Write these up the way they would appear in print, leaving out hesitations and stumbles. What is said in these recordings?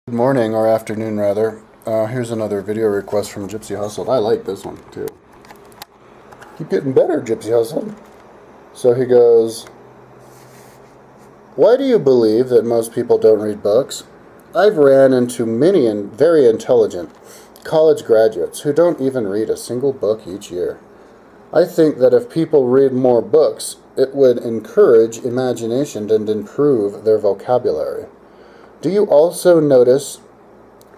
Good morning, or afternoon rather. Here's another video request from Gypsy Hustled. I like this one too. Keep getting better, Gypsy Hustled. So he goes, why do you believe that most people don't read books? I've ran into many and very intelligent college graduates who don't even read a single book each year. I think that if people read more books, it would encourage imagination and improve their vocabulary. Do you also notice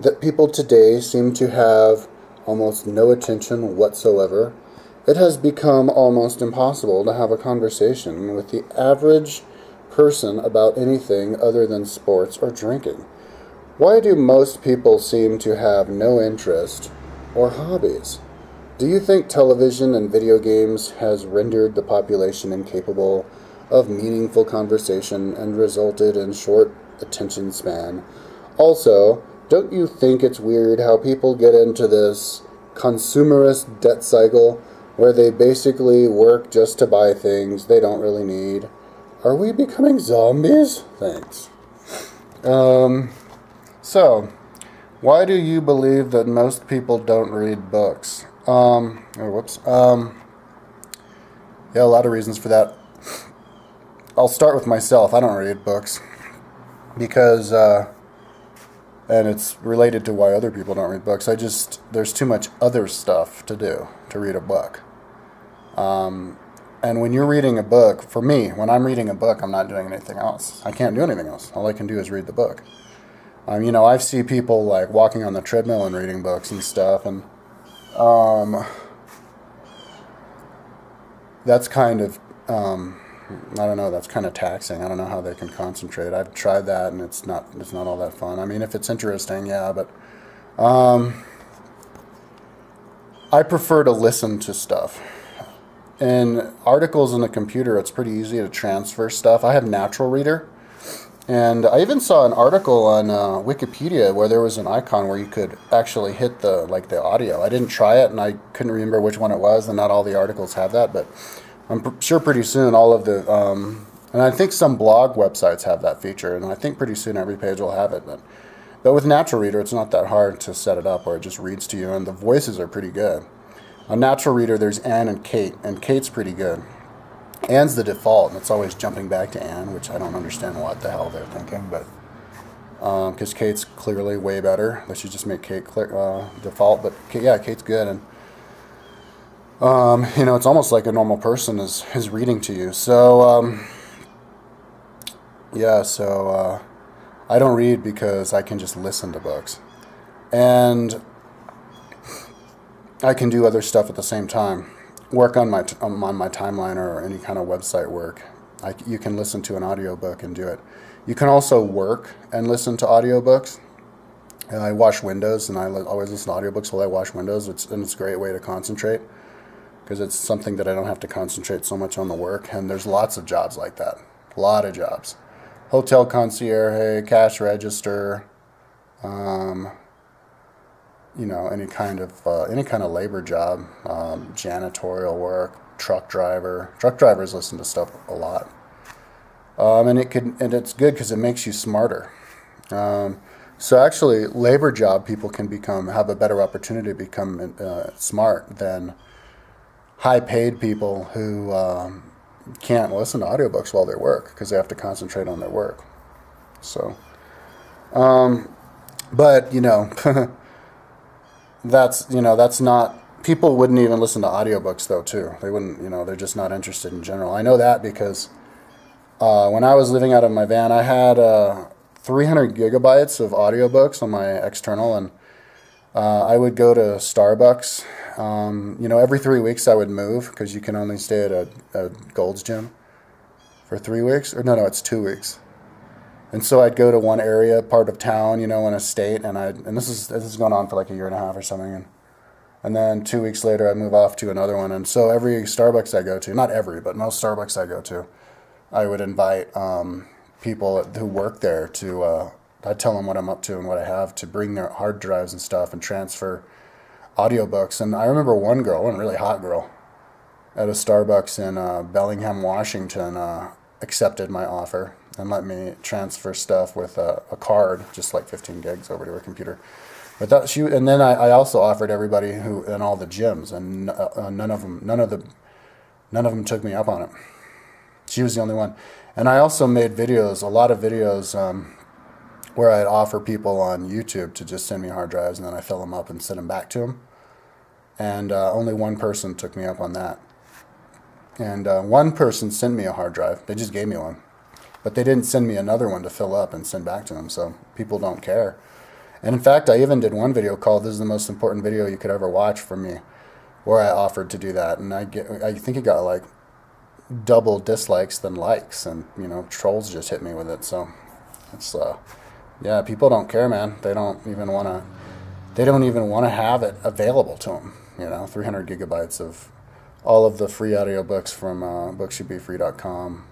that people today seem to have almost no attention whatsoever? It has become almost impossible to have a conversation with the average person about anything other than sports or drinking. Why do most people seem to have no interest or hobbies? Do you think television and video games has rendered the population incapable of meaningful conversation and resulted in short attention span? Also, don't you think it's weird how people get into this consumerist debt cycle where they basically work just to buy things they don't really need? Are we becoming zombies? Thanks. So, why do you believe that most people don't read books? Yeah, a lot of reasons for that. I'll start with myself. I don't read books because, and it's related to why other people don't read books. There's too much other stuff to do to read a book. And when you're reading a book, for me, when I'm reading a book, I'm not doing anything else. I can't do anything else. All I can do is read the book. I see people like walking on the treadmill and reading books and stuff, and that's kind of, I don't know, that's kind of taxing. I don't know how they can concentrate. I've tried that, and it's not all that fun. I mean, if it's interesting, yeah, but I prefer to listen to stuff. In articles in the computer, it's pretty easy to transfer stuff. I have Natural Reader, and I even saw an article on Wikipedia where there was an icon where you could actually hit the audio. I didn't try it, and I couldn't remember which one it was, and not all the articles have that, but I'm sure pretty soon all of the, and I think some blog websites have that feature, and I think pretty soon every page will have it. But with Natural Reader, it's not that hard to set it up, where it just reads to you, and the voices are pretty good. On Natural Reader, there's Anne and Kate, and Kate's pretty good. Anne's the default, and it's always jumping back to Anne, which I don't understand what the hell they're thinking, but because Kate's clearly way better. They should just make Kate default, but Kate's good, and it's almost like a normal person is reading to you. So, I don't read because I can just listen to books. And I can do other stuff at the same time. Work on my timeline or any kind of website work. You can listen to an audiobook and do it. You can also work and listen to audiobooks. And I wash windows, and I always listen to audiobooks while I wash windows. It's a great way to concentrate, because it's something that I don't have to concentrate so much on the work. And there's lots of jobs like that. A lot of jobs. Hotel concierge, cash register, any kind of labor job, janitorial work, truck driver. Truck drivers listen to stuff a lot. And it's good because it makes you smarter. So actually, labor job people can have a better opportunity to become smart than high-paid people who can't listen to audiobooks while they work because they have to concentrate on their work. So, but that's not, people wouldn't even listen to audiobooks though too. They wouldn't, they're just not interested in general. I know that because when I was living out of my van, I had 300 gigabytes of audiobooks on my external, and I would go to Starbucks. Every 3 weeks I would move, because you can only stay at a Gold's Gym for 3 weeks. Or no, it's 2 weeks. And so I'd go to one area, part of town, in a state, and this is going on for like a year and a half or something, and then 2 weeks later I'd move off to another one. And so every Starbucks I go to, not every, but most Starbucks I go to, I would invite people who work there to, I'd tell them what I'm up to and what I have, to bring their hard drives and stuff and transfer audiobooks. And I remember one girl, one really hot girl, at a Starbucks in Bellingham, Washington, accepted my offer. and let me transfer stuff with a card, just like 15 gigs over to her computer. But that and then I also offered everybody who in all the gyms, and none of them took me up on it. She was the only one. And I also made videos, a lot of videos, where I'd offer people on YouTube to just send me hard drives, and then I fill them up and send them back to them. And only one person took me up on that. And one person sent me a hard drive. They just gave me one. But they didn't send me another one to fill up and send back to them, so people don't care. And in fact, I even did one video called "This is the most important video you could ever watch" from me, where I offered to do that, and I think it got like double dislikes than likes, and trolls just hit me with it. So it's yeah, people don't care, man. They don't even want to have it available to them. 300 gigabytes of all of the free audiobooks from bookshouldbefree.com.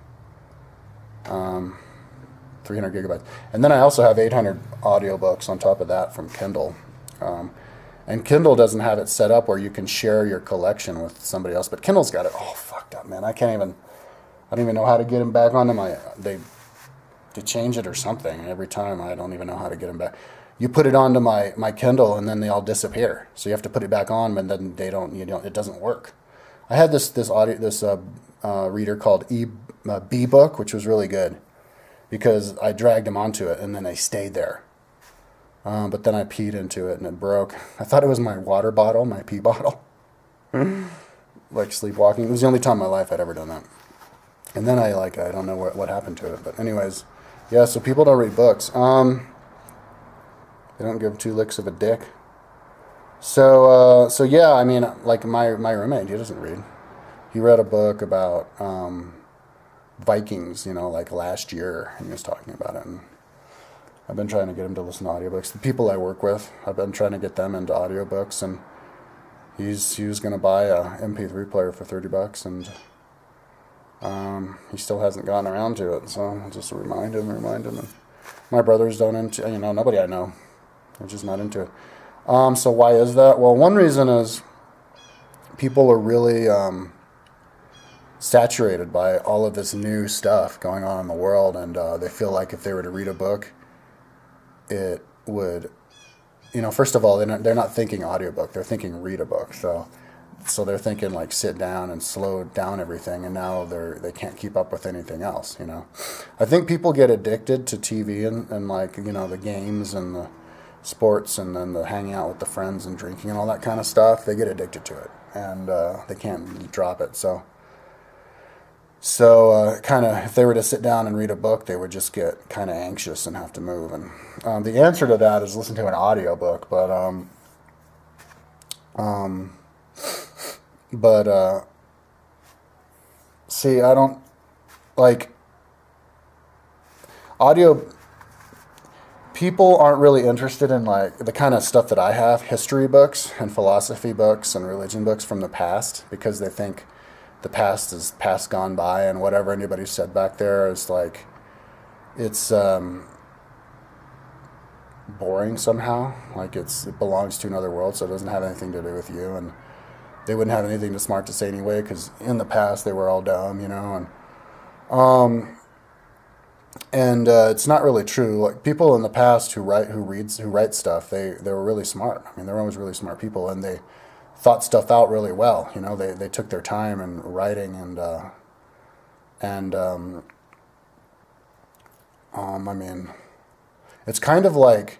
300 gigabytes. And then I also have 800 audiobooks on top of that from Kindle. And Kindle doesn't have it set up where you can share your collection with somebody else, but Kindle's got it all fucked up, man. I don't even know how to get them back onto they change it or something every time. I don't even know how to get them back. You put it onto my Kindle and then they all disappear. So you have to put it back on, but then it doesn't work. I had this reader called B-Book, which was really good, because I dragged them onto it and then they stayed there. But then I peed into it and it broke. I thought it was my water bottle, my pee bottle. Like sleepwalking. It was the only time in my life I'd ever done that. And then I don't know what happened to it. But anyways, yeah, so people don't read books. They don't give two licks of a dick. So yeah, I mean, like my roommate, he doesn't read. He read a book about Vikings, like last year, and he was talking about it. And I've been trying to get him to listen to audiobooks. The people I work with, I've been trying to get them into audiobooks, and he was going to buy a MP3 player for $30, and he still hasn't gotten around to it. So I'll just remind him. And my brothers don't nobody I know, they're just not into it. So why is that? Well, one reason is people are really saturated by all of this new stuff going on in the world, and they feel like if they were to read a book, it would, first of all, they're not thinking audiobook, they're thinking read a book. So they're thinking like sit down and slow down everything, and now they can't keep up with anything else. I think people get addicted to TV and like the games and the sports, and then the hanging out with the friends and drinking and all that kind of stuff. They get addicted to it, and they can't drop it. So kind of, if they were to sit down and read a book, they would just get kind of anxious and have to move. And the answer to that is listen to an audiobook. But see, I don't like audio. People aren't really interested in like the kind of stuff that I have, history books and philosophy books and religion books from the past, because they think the past is past gone by, and whatever anybody said back there is like, it's boring somehow. Like it belongs to another world, so it doesn't have anything to do with you, and they wouldn't have anything smart to say anyway, because in the past they were all dumb, and it's not really true. Like people in the past who write stuff, they were really smart. I mean, they're always really smart people, and they thought stuff out really well. They took their time in writing, and I mean, it's kind of like,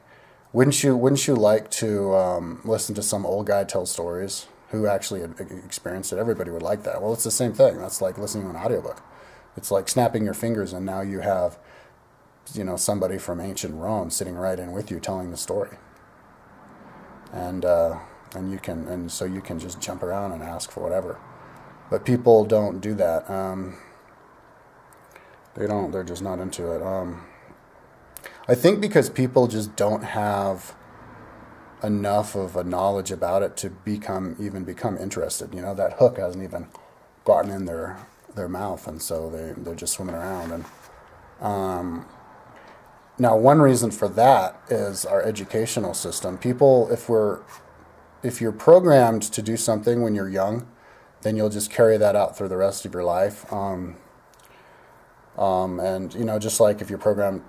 wouldn't you like to listen to some old guy tell stories who actually had experienced it? Everybody would like that. Well, it's the same thing. That's like listening to an audiobook. It's like snapping your fingers, and now you have somebody from ancient Rome sitting right in with you telling the story, and so you can just jump around and ask for whatever. But people don't do that. They're just not into it. I think because people just don't have enough of a knowledge about it to become interested. That hook hasn't even gotten in their mouth, and so they're just swimming around. And now one reason for that is our educational system. People, if you're programmed to do something when you're young, then you'll just carry that out through the rest of your life. And, just like if you're programmed,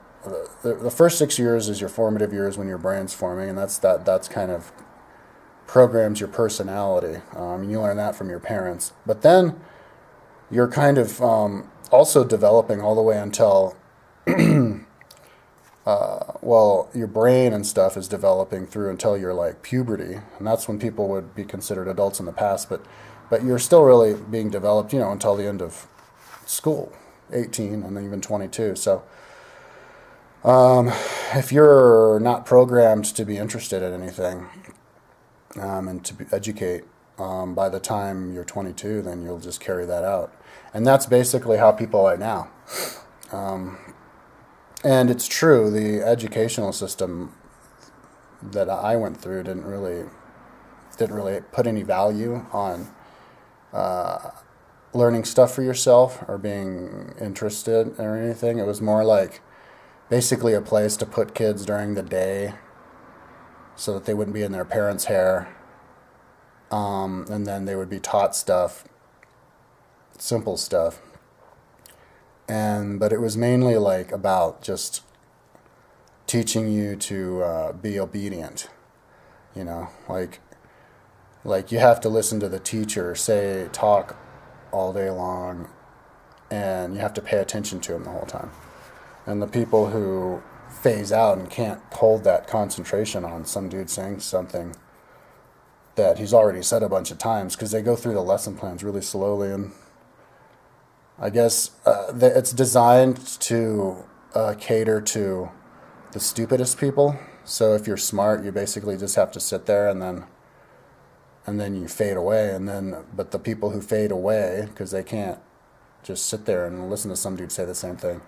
the first 6 years is your formative years when your brain's forming, and that's kind of programs your personality. You learn that from your parents. But then you're kind of also developing all the way until, your brain and stuff is developing through until you're like puberty. And that's when people would be considered adults in the past. But you're still really being developed, until the end of school, 18, and then even 22. So if you're not programmed to be interested in anything and to educate by the time you're 22, then you'll just carry that out. And that's basically how people are now. And it's true, the educational system that I went through didn't really put any value on learning stuff for yourself or being interested or anything. It was more like basically a place to put kids during the day so that they wouldn't be in their parents' hair. And then they would be taught stuff, simple stuff. But it was mainly like about just teaching you to be obedient, like you have to listen to the teacher talk all day long, and you have to pay attention to him the whole time. And the people who phase out and can't hold that concentration on some dude saying something that he's already said a bunch of times, because they go through the lesson plans really slowly, and I guess it's designed to cater to the stupidest people. So if you're smart, you basically just have to sit there, and then you fade away. But the people who fade away because they can't just sit there and listen to some dude say the same thing,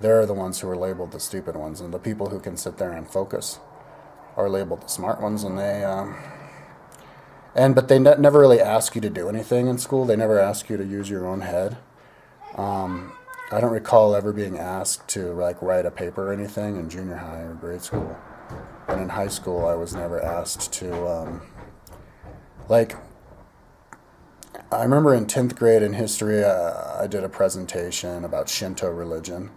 they're the ones who are labeled the stupid ones, and the people who can sit there and focus are labeled the smart ones. And but they never really ask you to do anything in school. They never ask you to use your own head. I don't recall ever being asked to write a paper or anything in junior high or grade school. And in high school, I was never asked to, I remember in 10th grade in history, I did a presentation about Shinto religion,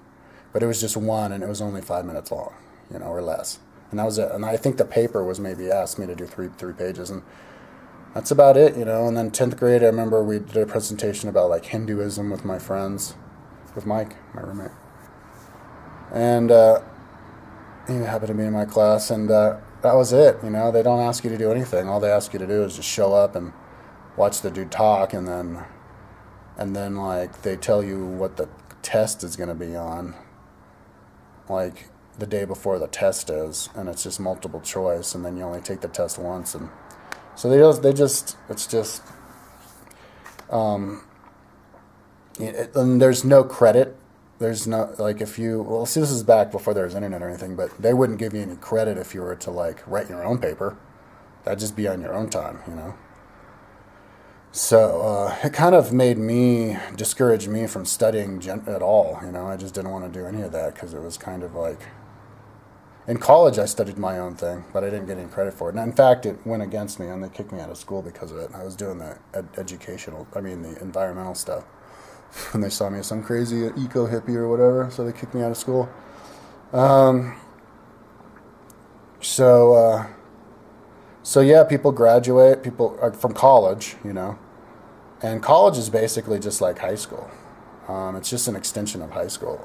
but it was just one, and it was only 5 minutes long, or less. And that was it. And I think the paper was maybe asked me to do three pages, and that's about it, And then 10th grade, I remember we did a presentation about Hinduism with my friends, with Mike, my roommate. And he happened to be in my class, and that was it, They don't ask you to do anything. All they ask you to do is just show up and watch the dude talk, and then they tell you what the test is going to be on, the day before the test is, and it's just multiple choice, and then you only take the test once, and so and there's no credit. There's no, see, this is back before there was internet or anything, but they wouldn't give you any credit if you were to write your own paper. That'd just be on your own time, So it kind of discouraged me from studying at all, I just didn't want to do any of that, because it was kind of in college, I studied my own thing, but I didn't get any credit for it. And in fact, it went against me, and they kicked me out of school because of it. I was doing the the environmental stuff. And they saw me as some crazy eco-hippie or whatever, so they kicked me out of school. So yeah, people graduate, people are from college, And college is basically just like high school. It's just an extension of high school.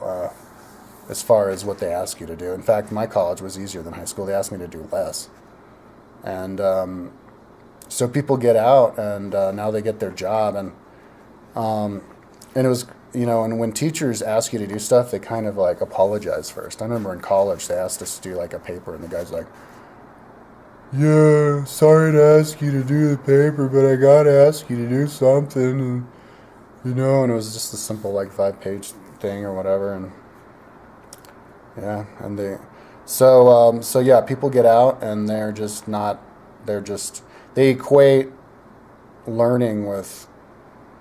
As far as what they ask you to do. In fact, my college was easier than high school. They asked me to do less. And so people get out, and now they get their job. And it was, and when teachers ask you to do stuff, they kind of apologize first. I remember in college, they asked us to do a paper, and the guy's like, "Yeah, sorry to ask you to do the paper, but I gotta ask you to do something." And, and it was just a simple 5-page thing or whatever. And yeah, and yeah, people get out, and they equate learning with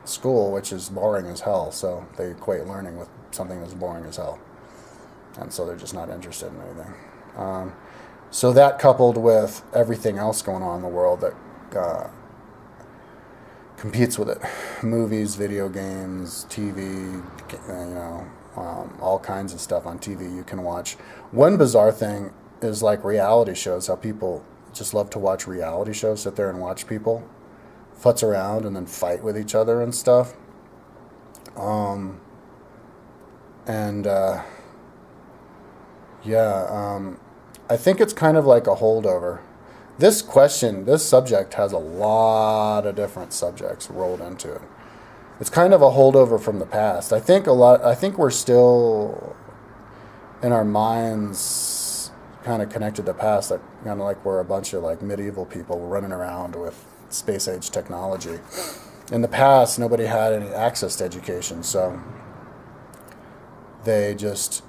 school, which is boring as hell. So they equate learning with something that's boring as hell, and so they're just not interested in anything. So that, coupled with everything else going on in the world that competes with it, movies, video games, TV, all kinds of stuff on TV you can watch. One bizarre thing is like reality shows, how people just love to watch reality shows, sit there and watch people futz around and then fight with each other and stuff. I think it's kind of like a holdover. This subject has a lot of different subjects rolled into it. It's kind of a holdover from the past. I think we're still in our minds kind of connected to the past, like, kind of like we're a bunch of like medieval people running around with space age technology. In the past, nobody had any access to education, so they just,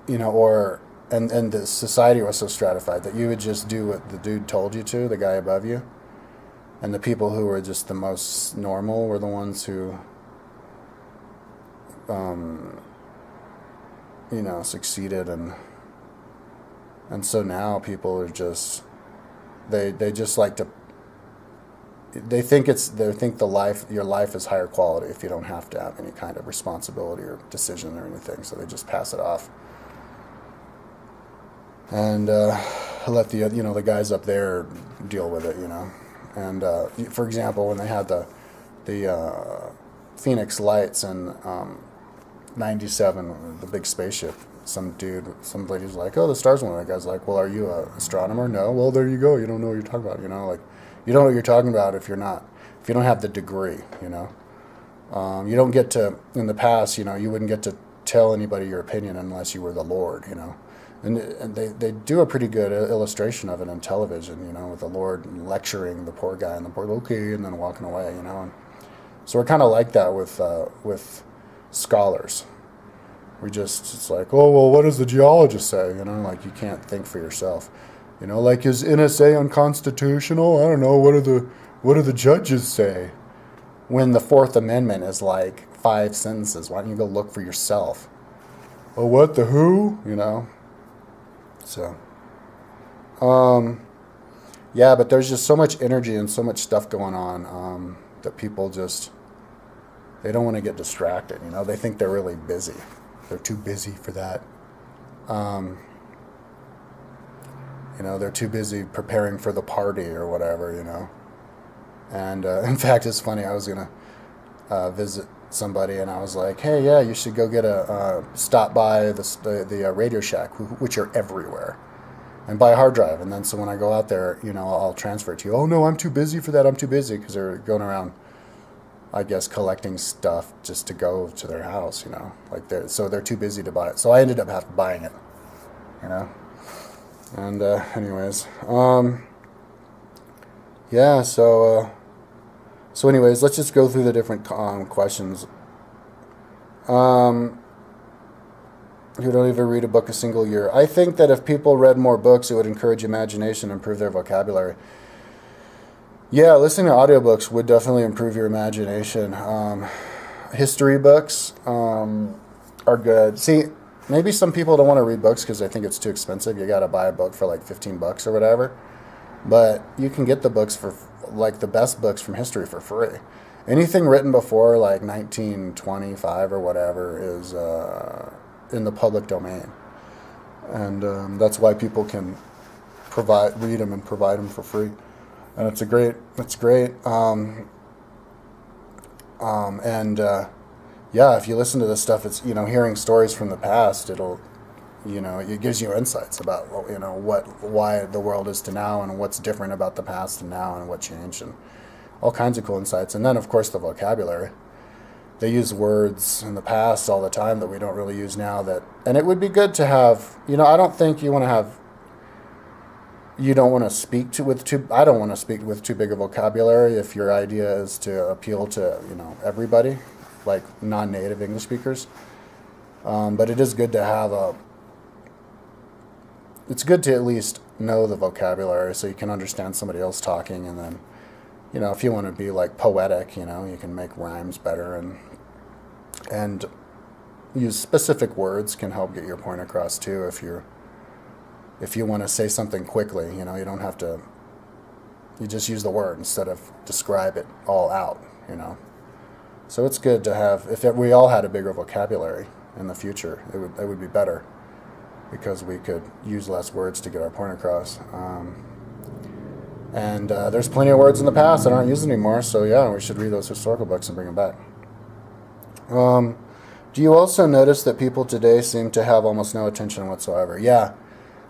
and the society was so stratified that you would just do what the dude told you to, the guy above you. And the people who were just the most normal were the ones who, succeeded. And so now people are just, they just like to, they think your life is higher quality if you don't have to have any kind of responsibility or decision or anything. So they just pass it off. And let the guys up there deal with it, And for example, when they had the Phoenix Lights in '97, the big spaceship, some lady's like, "Oh, the stars went." The guy's like, "Well, are you an astronomer?" "No." "Well, there you go. You don't know what you're talking about." Like, you don't know what you're talking about if you don't have the degree. You don't get to, in the past, you wouldn't get to tell anybody your opinion unless you were the Lord. And they do a pretty good illustration of it in television, with the Lord lecturing the poor guy and the poor, okay, and then walking away, And so we're kind of like that with scholars. It's like, oh, well, what does the geologist say? Like, you can't think for yourself. Like, is NSA unconstitutional? I don't know. What do the judges say? When the Fourth Amendment is like 5 sentences, why don't you go look for yourself? Oh, what, the who? So, but there's just so much energy and so much stuff going on that people they don't want to get distracted. They think they're really busy. They're too busy for that. They're too busy preparing for the party or whatever, And in fact, it's funny. I was gonna visit somebody, and I was like, "Hey, yeah, you should go get stop by the Radio Shack, which are everywhere, and buy a hard drive." And then so when I go out there, I'll transfer it to you. "Oh no, I'm too busy for that. I'm too busy," because they're going around, I guess, collecting stuff just to go to their house, like they're too busy to buy it. So I ended up buying it, And anyways, So anyways, let's just go through the different questions. Who don't even read a book a single year. I think that if people read more books, it would encourage imagination and improve their vocabulary. Yeah, listening to audiobooks would definitely improve your imagination. History books are good. See, maybe some people don't want to read books because they think it's too expensive. You got to buy a book for like $15 or whatever. But you can get the books for, like, the best books from history for free. Anything written before, like, 1925 or whatever is in the public domain. And that's why people can read them and provide them for free. And it's great. If you listen to this stuff, it's, hearing stories from the past, it gives you insights about, why the world is to now and what's different about the past and now and what changed and all kinds of cool insights. And then, of course, the vocabulary. They use words in the past all the time that we don't really use now. And it would be good to have, I don't think I don't want to speak with too big a vocabulary if your idea is to appeal to, everybody, like non-native English speakers. But it is good to have it's good to at least know the vocabulary so you can understand somebody else talking, and then, if you want to be like poetic, you can make rhymes better and use specific words can help get your point across too. If you want to say something quickly, you don't have to, you just use the word instead of describe it all out, So it's good to have, if we all had a bigger vocabulary in the future, it would be better, because we could use less words to get our point across. And there's plenty of words in the past that aren't used anymore, so yeah, we should read those historical books and bring them back. Do you also notice that people today seem to have almost no attention whatsoever? Yeah,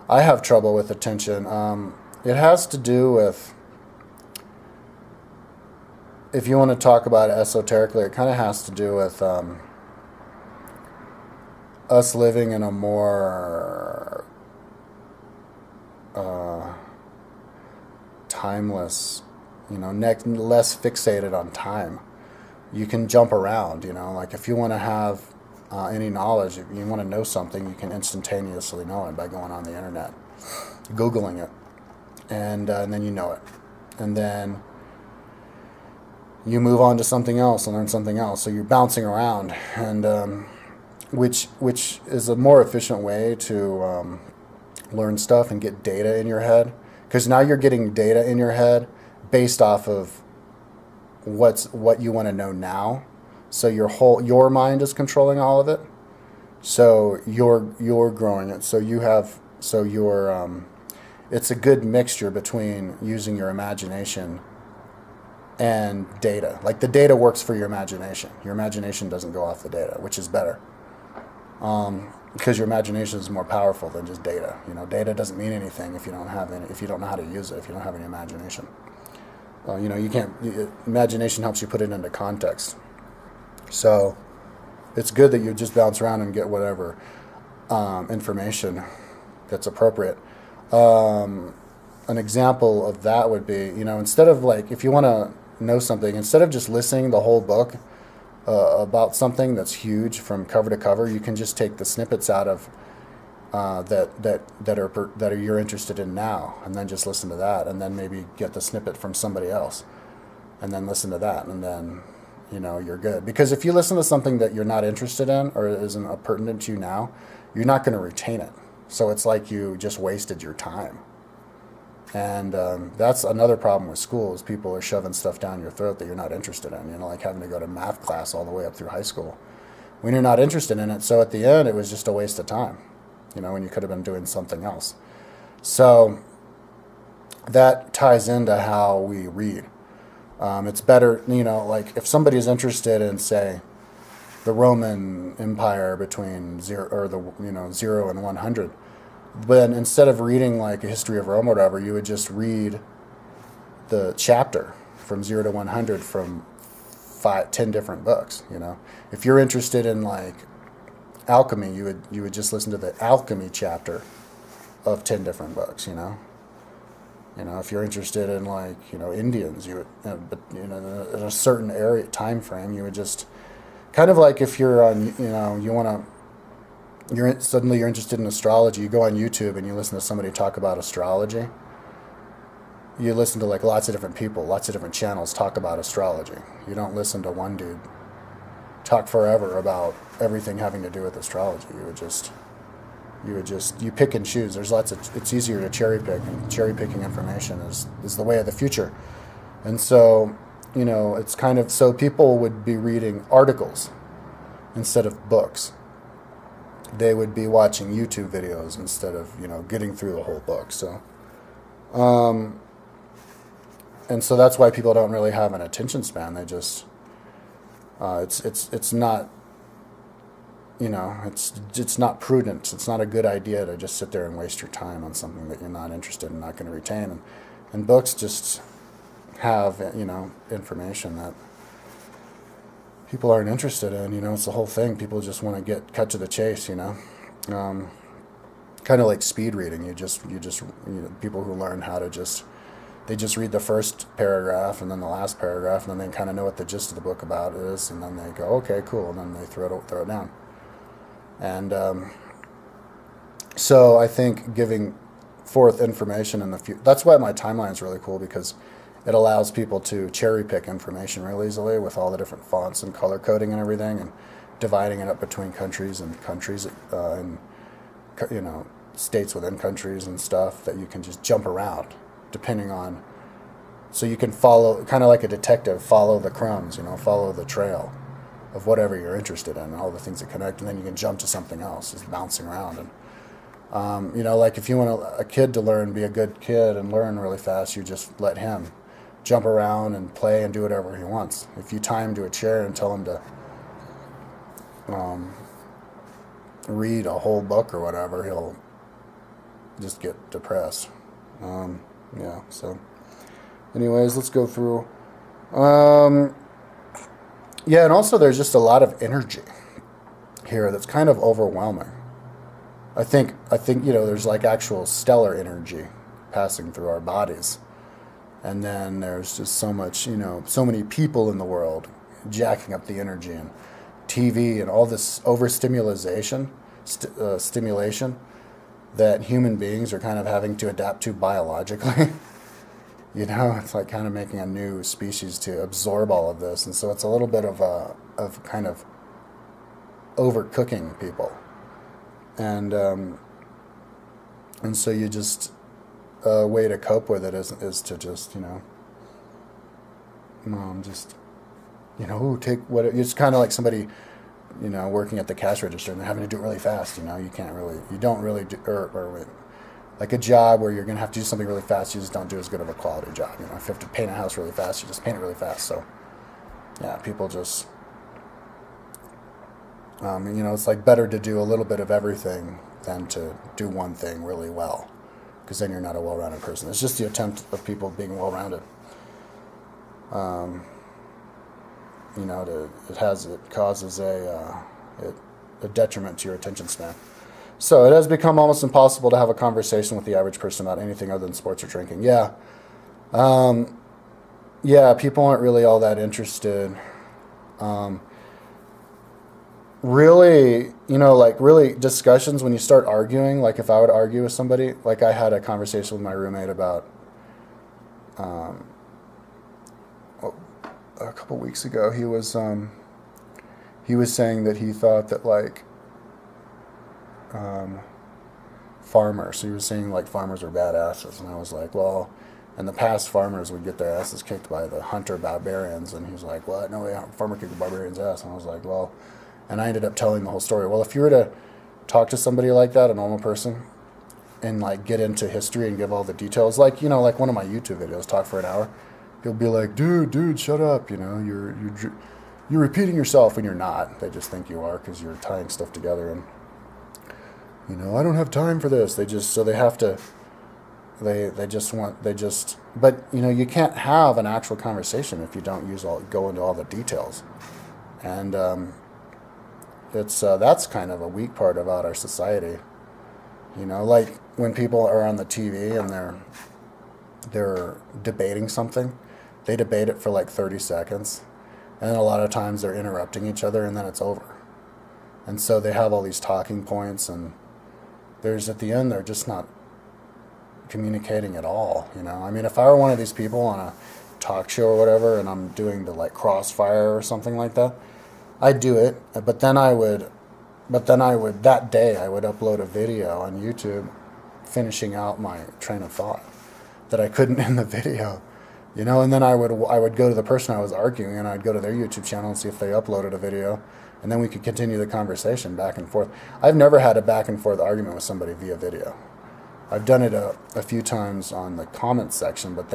I have trouble with attention. It has to do with, if you want to talk about it esoterically, it kind of has to do with us living in a more timeless, less fixated on time. You can jump around, like if you want to have any knowledge, if you want to know something, you can instantaneously know it by going on the internet, Googling it, and then you know it. And then you move on to something else and learn something else. So you're bouncing around, and which is a more efficient way to learn stuff and get data in your head. Because now you're getting data in your head based off of what you want to know now. So your mind is controlling all of it. So you're growing it. It's a good mixture between using your imagination and data. Like the data works for your imagination. Your imagination doesn't go off the data, which is better. Because your imagination is more powerful than just data. Data doesn't mean anything if you don't know how to use it, if you don't have any imagination. You can't. Imagination helps you put it into context. So it's good that you just bounce around and get whatever information that's appropriate. An example of that would be, instead of if you want to know something, instead of just listening the whole book about something that's huge from cover to cover, you can just take the snippets out of that are you're interested in now, and then just listen to that, and then maybe get the snippet from somebody else, and then listen to that, and then you're good. Because if you listen to something that you're not interested in or isn't pertinent to you now, you're not going to retain it. So it's like you just wasted your time. And that's another problem with school, is people are shoving stuff down your throat that you're not interested in, like having to go to math class all the way up through high school when you're not interested in it. So at the end, it was just a waste of time, when you could have been doing something else. So that ties into how we read. It's better, like if somebody's interested in, say, the Roman Empire between 0 and 100, then instead of reading like a history of Rome or whatever, you would just read the chapter from 0 to 100 from 10 different books. If you're interested in like alchemy, you would just listen to the alchemy chapter of 10 different books. If you're interested in like Indians, you would, but in a certain area time frame, you would just kind of like if you're on suddenly you're interested in astrology, you go on YouTube and you listen to somebody talk about astrology. You listen to like lots of different people, lots of different channels talk about astrology. You don't listen to one dude talk forever about everything having to do with astrology. You pick and choose. It's easier to cherry pick, and cherry picking information is the way of the future. And so, it's kind of, so people would be reading articles instead of books. They would be watching YouTube videos instead of, getting through the whole book. So, and so that's why people don't really have an attention span. They just, it's not, it's not prudent. It's not a good idea to just sit there and waste your time on something that you're not interested in, not going to retain. And books just have, information that people aren't interested in. It's the whole thing. People just want to get cut to the chase. Kind of like speed reading. People who learn how to they just read the first paragraph and then the last paragraph, and then they kind of know what the gist of the book about is, and then they go, okay, cool, and then they throw it down. And so I think giving forth information in the future, that's why my timeline is really cool, because it allows people to cherry pick information real easily with all the different fonts and color coding and everything, and dividing it up between countries and states within countries and stuff, that you can just jump around depending on, so you can follow, kind of like a detective, follow the crumbs, follow the trail. of whatever you're interested in, and all the things that connect, and then you can jump to something else, just bouncing around. And you know, like if you want a kid to learn, be a good kid and learn really fast, you just let him jump around and play and do whatever he wants. If you tie him to a chair and tell him to read a whole book or whatever, he'll just get depressed. Yeah, so anyways, let's go through. Yeah, and also there's just a lot of energy here that's kind of overwhelming. I think you know, there's like actual stellar energy passing through our bodies. And then there's just so much, you know, so many people in the world jacking up the energy, and TV and all this overstimulation, stimulation that human beings are kind of having to adapt to biologically. You know, it's like kind of making a new species to absorb all of this. And so it's a little bit of kind of overcooking people. And so you just, a way to cope with it is to just, you know, just, you know, take what it's kind of like somebody, you know, working at the cash register and they're having to do it really fast. You know, you don't really do, or like a job where you're going to have to do something really fast, you just don't do as good of a quality job. You know, if you have to paint a house really fast, you just paint it really fast. So, yeah, people just, you know, it's like better to do a little bit of everything than to do one thing really well, because then you're not a well-rounded person. It's just the attempt of people being well-rounded. You know, it causes a detriment to your attention span. So it has become almost impossible to have a conversation with the average person about anything other than sports or drinking. Yeah. Yeah, people aren't really all that interested. Really, you know, like really discussions when you start arguing, like if I would argue with somebody, like I had a conversation with my roommate about, a couple weeks ago, he was saying that he thought that like, farmers. So he was saying like farmers are badasses, and I was like, well, in the past farmers would get their asses kicked by the hunter barbarians, and he's like, what? No way, a farmer kicked the barbarian's ass. And I was like, well, and I ended up telling the whole story. Well, if you were to talk to somebody like that, a normal person, and like get into history and give all the details, like, you know, like one of my YouTube videos, talk for an hour, he'll be like, dude, shut up, you know, you're repeating yourself when you're not. They just think you are because you're tying stuff together. And you know, I don't have time for this. They just but you know, you can't have an actual conversation if you don't go into all the details. And that's kind of a weak part about our society. You know, like when people are on the TV and they're debating something, they debate it for like 30 seconds, and then a lot of times they're interrupting each other, and then it's over. And so they have all these talking points, and at the end, they're just not communicating at all, you know. I mean, if I were one of these people on a talk show or whatever, and I'm doing the like crossfire or something like that, I'd do it, but then I would that day I would upload a video on YouTube finishing out my train of thought that I couldn't in the video, you know. And then I would go to the person I was arguing, and I'd go to their YouTube channel and see if they uploaded a video, and then we could continue the conversation back and forth. I've never had a back and forth argument with somebody via video. I've done it a few times on the comments section, but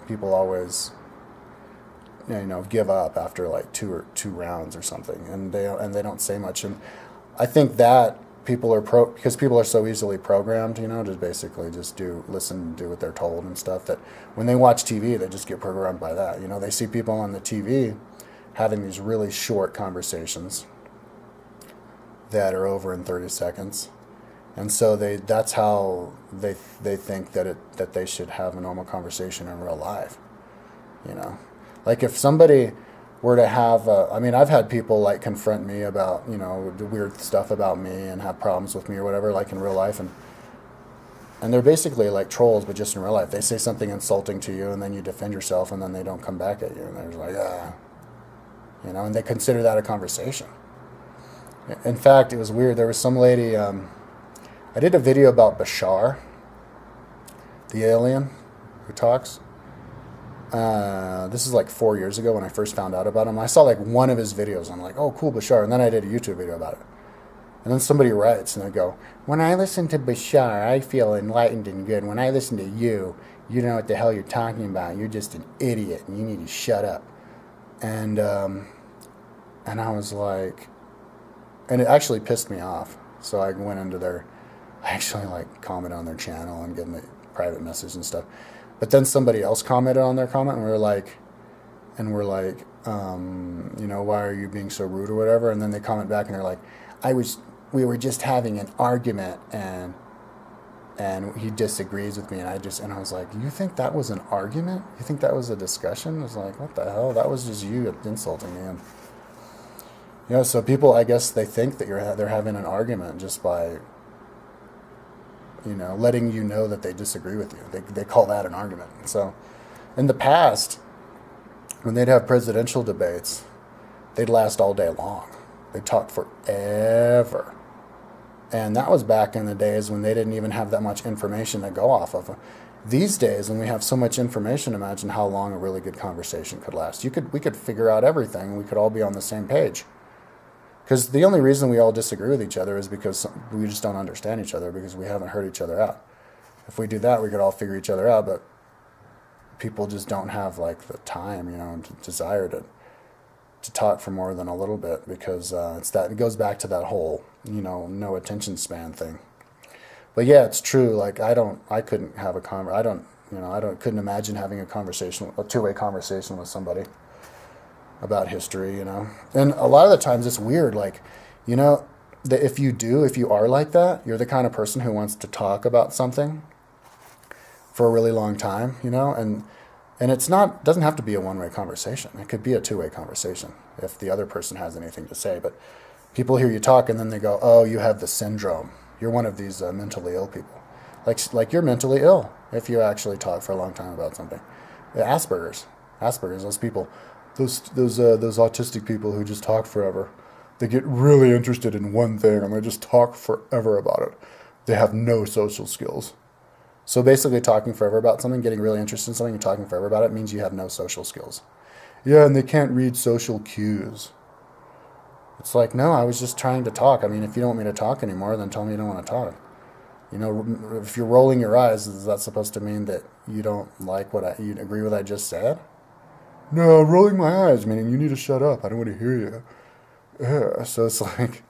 people always, you know, give up after like two rounds or something, and they don't say much. And I think that because people are so easily programmed, you know, to basically just do what they're told and stuff, that when they watch TV, they just get programmed by that. You know, they see people on the TV having these really short conversations that are over in 30 seconds. And so that's how they think that they should have a normal conversation in real life. You know, like if somebody were to have, I mean, I've had people like confront me about, you know, the weird stuff about me and have problems with me or whatever, like in real life, and they're basically like trolls, but just in real life. They say something insulting to you, and then you defend yourself, and then they don't come back at you, and they're like, you know, and they consider that a conversation. In fact, it was weird. There was some lady. I did a video about Bashar, the alien who talks. This is like 4 years ago when I first found out about him. I saw like one of his videos. I'm like, oh, cool, Bashar. And then I did a YouTube video about it. And then somebody writes and they go, when I listen to Bashar, I feel enlightened and good. When I listen to you, you don't know what the hell you're talking about. You're just an idiot and you need to shut up. And I was like, and it actually pissed me off. So I went into I actually like commented on their channel and gave them a private message and stuff. But then somebody else commented on their comment and we're like, you know, why are you being so rude or whatever? And then they comment back and they're like, we were just having an argument and he disagrees with me. And I was like, you think that was an argument? You think that was a discussion? I was like, what the hell? That was just you insulting me. And, you know, so people, I guess they think that they're having an argument just by, you know, letting you know that they disagree with you. They call that an argument. So in the past, when they'd have presidential debates, they'd last all day long. They'd talk forever. And that was back in the days when they didn't even have that much information to go off of. These days, when we have so much information, imagine how long a really good conversation could last. We could figure out everything. We could all be on the same page. Because the only reason we all disagree with each other is because we just don't understand each other, because we haven't heard each other out. If we do that, we could all figure each other out, but people just don't have like the time, you know, and desire to talk for more than a little bit, because it goes back to that whole, you know, no attention span thing. But yeah, it's true. Like I couldn't have couldn't imagine having a two-way conversation with somebody about history, you know. And a lot of the times it's weird, like, you know, that if you are like that, you're the kind of person who wants to talk about something for a really long time, you know, and doesn't have to be a one-way conversation. It could be a two-way conversation if the other person has anything to say. But people hear you talk and then they go, oh, you have the syndrome. You're one of these mentally ill people. Like you're mentally ill if you actually talk for a long time about something. Asperger's, those people, those autistic people who just talk forever. They get really interested in one thing and they just talk forever about it. They have no social skills. So basically talking forever about something, getting really interested in something and talking forever about it means you have no social skills. Yeah, and they can't read social cues. It's like, no, I was just trying to talk. I mean, if you don't want me to talk anymore, then tell me you don't want to talk. You know, if you're rolling your eyes, is that supposed to mean that you don't like you agree with what I just said? No, rolling my eyes, meaning you need to shut up. I don't want to hear you. Yeah, so it's like,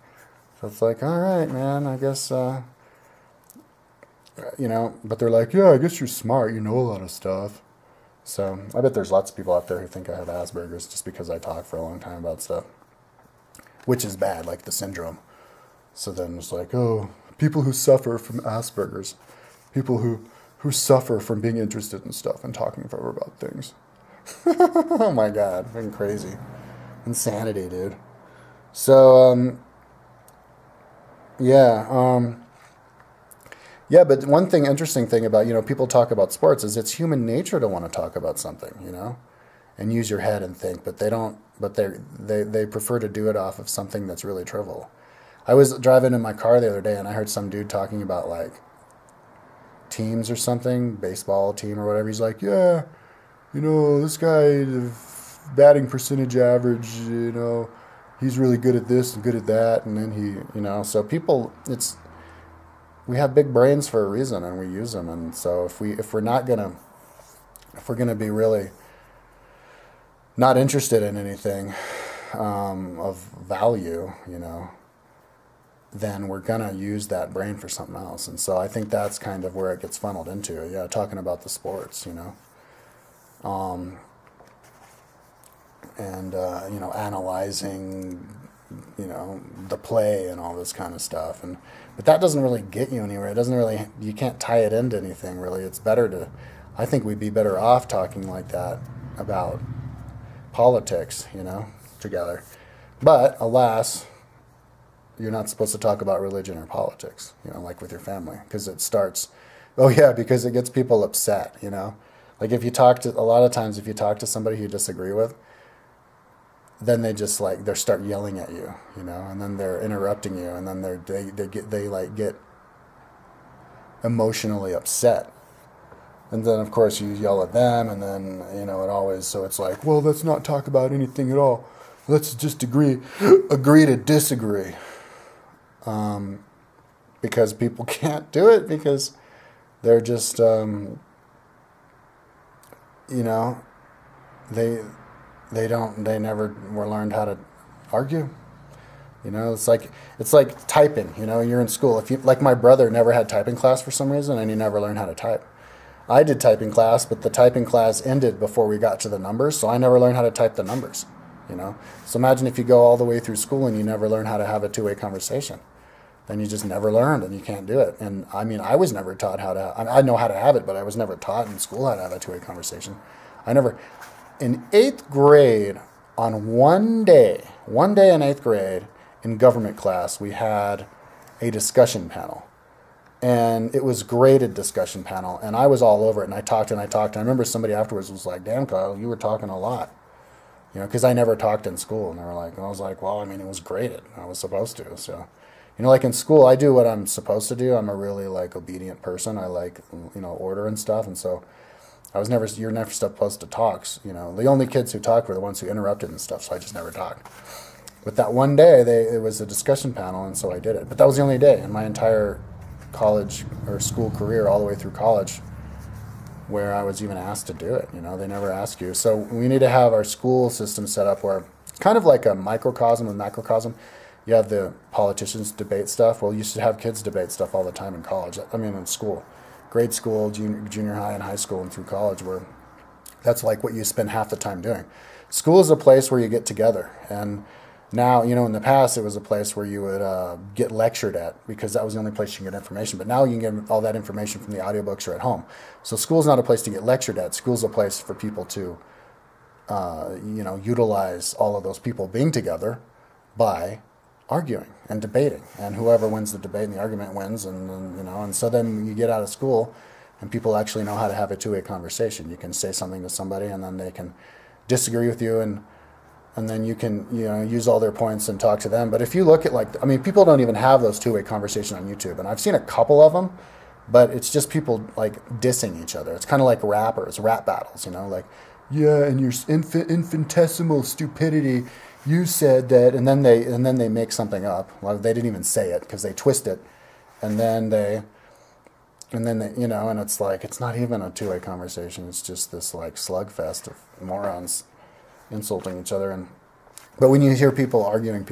all right, man, I guess, you know, but they're like, yeah, I guess you're smart. You know a lot of stuff. So I bet there's lots of people out there who think I have Asperger's just because I talk for a long time about stuff, which is bad, like the syndrome. So then it's like, oh, people who suffer from Asperger's, people who suffer from being interested in stuff and talking forever about things. Oh my God, fucking crazy. Insanity, dude. So, yeah, but one interesting thing about, you know, people talk about sports is it's human nature to want to talk about something, you know, and use your head and think, but they prefer to do it off of something that's really trivial. I was driving in my car the other day and I heard some dude talking about like teams or something, baseball team or whatever. He's like, yeah, you know, this guy, batting percentage average, you know, he's really good at this and good at that. And then you know, so people, we have big brains for a reason and we use them. And so if we're gonna be really not interested in anything of value, you know, then we're gonna use that brain for something else. And so I think that's kind of where it gets funneled into. Yeah, talking about the sports, you know, and you know, analyzing, you know, the play and all this kind of stuff. But that doesn't really get you anywhere. You can't tie it into anything really. It's better I think we'd be better off talking like that about politics, you know, together. But alas, you're not supposed to talk about religion or politics, you know, like with your family, because because it gets people upset, you know. Like a lot of times if you talk to somebody you disagree with, then they just they start yelling at you, you know, and then they're interrupting you, and then they get emotionally upset. And then, of course, you yell at them, and then, it always, so it's like, well, let's not talk about anything at all. Let's just agree to disagree. Because people can't do it because they're just, they never were learned how to argue. It's like typing. You're in school. If you, like, my brother never had typing class for some reason, and he never learned how to type. I did typing class, but the typing class ended before we got to the numbers, so I never learned how to type the numbers. So imagine if you go all the way through school and you never learn how to have a two-way conversation. Then you just never learned, and you can't do it. And I mean, I was never taught how to. I know how to have it, but I was never taught in school how to have a two-way conversation. In 8th grade, on one day in 8th grade, in government class, we had a discussion panel. And it was graded discussion panel, and I was all over it, and I talked. And I remember somebody afterwards was like, damn, Kyle, you were talking a lot. Because I never talked in school. And they were like, and I was like, well, I mean, it was graded. I was supposed to, so. Like in school, I do what I'm supposed to do. I'm a really, like, obedient person. I like, order and stuff. And so you're never supposed to talk. The only kids who talked were the ones who interrupted and stuff, so I just never talked. But that one day, it was a discussion panel, and so I did it. But that was the only day in my entire college or school career, all the way through college, where I was even asked to do it. They never ask you. So we need to have our school system set up where it's kind of like a microcosm and macrocosm. You have the politicians debate stuff. Well, you should have kids debate stuff all the time in college. I mean, in school, grade school, junior high, and high school, and through college, where that's like what you spend half the time doing. School is a place where you get together. And now, in the past, it was a place where you would get lectured at, because that was the only place you can get information. But now you can get all that information from the audiobooks or at home. So school's not a place to get lectured at. School's a place for people to, utilize all of those people being together by arguing and debating, and whoever wins the debate and the argument wins, and so then you get out of school and people actually know how to have a two-way conversation. You can say something to somebody, and then they can disagree with you, and then you can use all their points and talk to them. But if you look at people don't even have those two-way conversations on YouTube, and I've seen a couple of them, but it's just people like dissing each other. It's kind of like rap battles, like, yeah, and your infinitesimal stupidity. You said that, and then they make something up. Well, they didn't even say it because they twist it, and then they, and it's like, it's not even a two-way conversation. It's just this like slugfest of morons insulting each other. But when you hear people arguing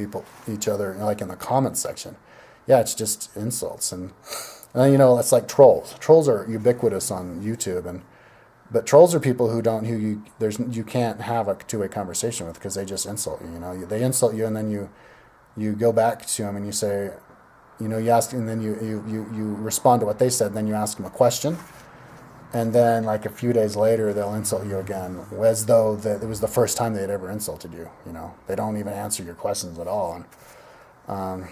each other, like in the comments section, yeah, it's just insults, and it's like trolls. Trolls are ubiquitous on YouTube, but trolls are people you can't have a two-way conversation with, because they just insult you. They insult you, and then you go back to them and you say, you ask, and then you respond to what they said. And then you ask them a question, and then like a few days later they'll insult you again, as though that it was the first time they had ever insulted you. They don't even answer your questions at all. And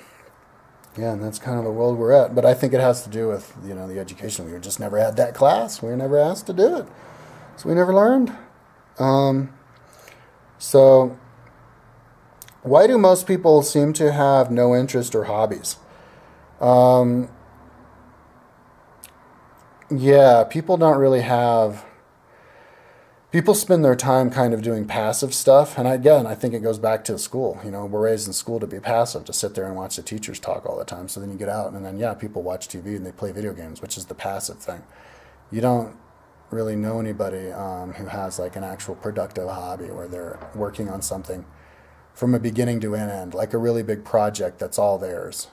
and that's kind of the world we're at. But I think it has to do with the education. We just never had that class. We were never asked to do it. So we never learned. So why do most people seem to have no interest or hobbies? People don't really have... People spend their time kind of doing passive stuff. And again, I think it goes back to school. We're raised in school to be passive, to sit there and watch the teachers talk all the time. So then you get out, and then, people watch TV and they play video games, which is the passive thing. You don't really know anybody who has like an actual productive hobby where they're working on something from a beginning to an end, like a really big project that's all theirs.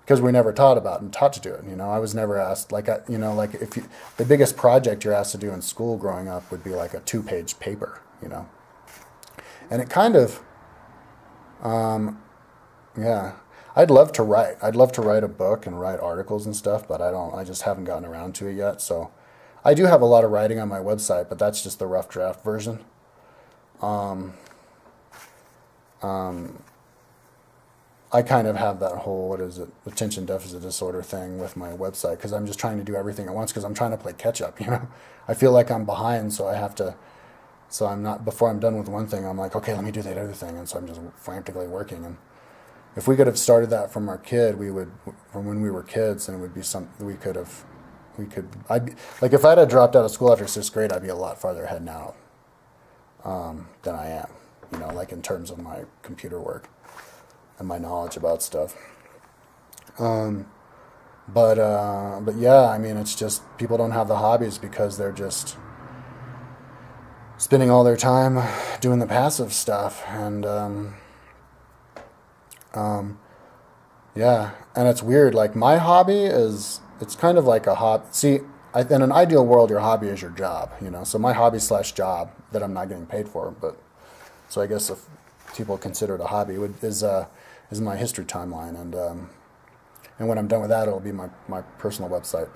Because we're never taught to do it. I was never asked, the biggest project you're asked to do in school growing up would be like a 2-page paper, And it kind of, I'd love to write. I'd love to write a book and write articles and stuff, but I just haven't gotten around to it yet. So I do have a lot of writing on my website, but that's just the rough draft version. I kind of have that whole, attention deficit disorder thing with my website, because I'm just trying to do everything at once, because I'm trying to play catch up, I feel like I'm behind, so I have to, before I'm done with one thing, I'm like, okay, let me do that other thing, and so I'm just frantically working. And if we could have started that from when we were kids, then it would be we could have, I'd be, like, if I'd have dropped out of school after 6th grade, I'd be a lot farther ahead now than I am, like in terms of my computer work and my knowledge about stuff. But yeah, I mean, it's just people don't have the hobbies because they're just spending all their time doing the passive stuff, and yeah, and it's weird. Like, my hobby it's kind of like a hobby. See, in an ideal world, your hobby is your job, So my hobby / job that I'm not getting paid for, but so I guess if people consider it a hobby, is my history timeline, and when I'm done with that, it'll be my personal website.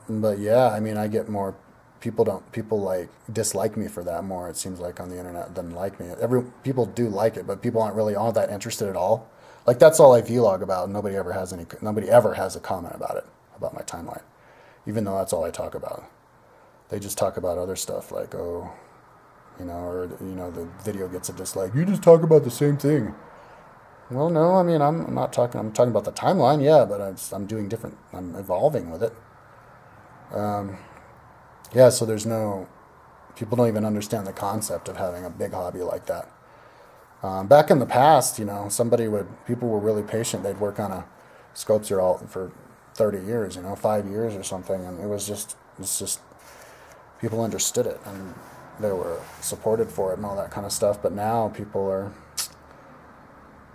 But yeah, I mean, I get more people like dislike me for that more, it seems like, on the internet than like me. People do like it, but people aren't really all that interested at all. Like, that's all I vlog about, and nobody ever has a comment about it, about my timeline, even though that's all I talk about. They just talk about other stuff, like, or the video gets a dislike. You just talk about the same thing. Well, no, I mean, I'm talking about the timeline, yeah, but I'm doing different. I'm evolving with it. Yeah, so people don't even understand the concept of having a big hobby like that. Back in the past, people were really patient. They'd work on a sculpture for 30 years, 5 years or something, and it's just people understood it, and they were supported for it and all that kind of stuff. But now people are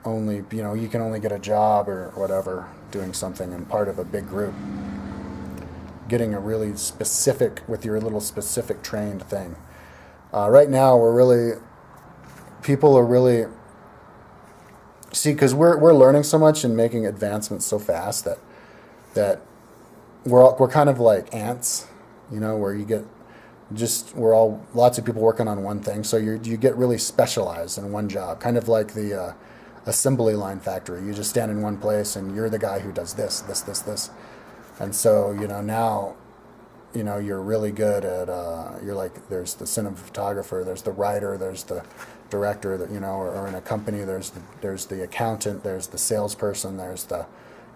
only, you can only get a job or whatever doing something and part of a big group, getting a really specific, with your little specific trained thing. Right now, people are really, see, because we're learning so much and making advancements so fast that we're kind of like ants, where you get lots of people working on one thing, so you get really specialized in one job, kind of like the assembly line factory. You just stand in one place and you're the guy who does this. And so, now, you're really good at, you're like, there's the cinematographer, there's the writer, there's the director, or in a company, there's the accountant, there's the salesperson, there's the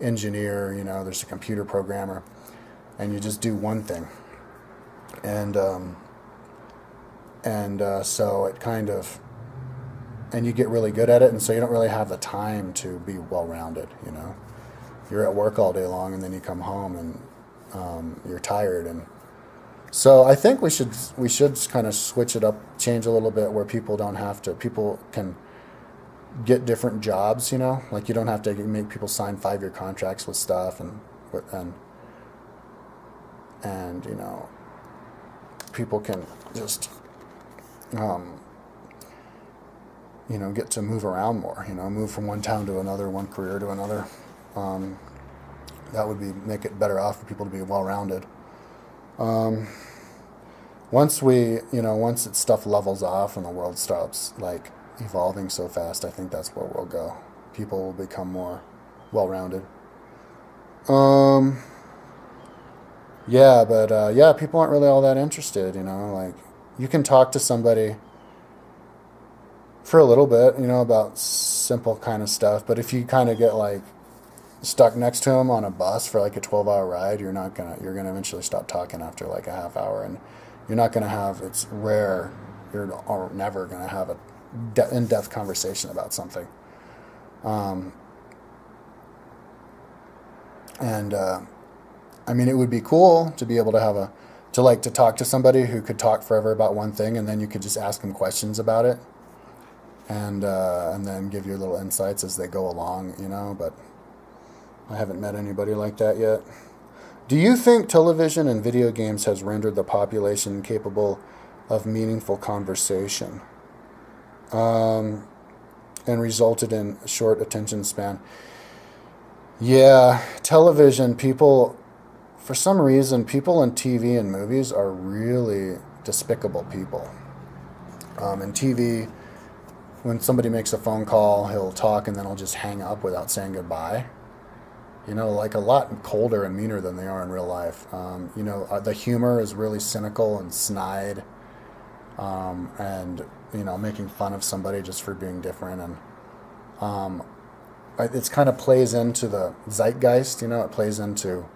engineer, there's the computer programmer, and you just do one thing. So it kind of, and you get really good at it, and so you don't really have the time to be well-rounded, You're at work all day long, and then you come home, and you're tired. And so I think we should kind of switch it up, change a little bit, where people can get different jobs, Like, you don't have to make people sign 5-year contracts with stuff, and people can just get to move around more, move from one town to another, one career to another. That would make it better off for people to be well-rounded. Once stuff levels off and the world stops, like, evolving so fast, I think that's where we'll go. People will become more well-rounded. Yeah, but yeah, people aren't really all that interested, like, you can talk to somebody for a little bit, about simple kind of stuff, but if you kind of get, like, stuck next to them on a bus for like a 12-hour ride, you're gonna eventually stop talking after like a half hour, and you're not gonna have, it's rare, you're never gonna have a in-depth conversation about something. I mean, it would be cool to be able to to talk to somebody who could talk forever about one thing, and then you could just ask them questions about it, and then give your little insights as they go along, but I haven't met anybody like that yet. Do you think television and video games has rendered the population capable of meaningful conversation, and resulted in a short attention span? Yeah, television, for some reason, people in TV and movies are really despicable people. In TV, when somebody makes a phone call, he'll talk and then he'll just hang up without saying goodbye. Like, a lot colder and meaner than they are in real life. The humor is really cynical and snide, and, making fun of somebody just for being different. And it's kind of plays into the zeitgeist, it plays into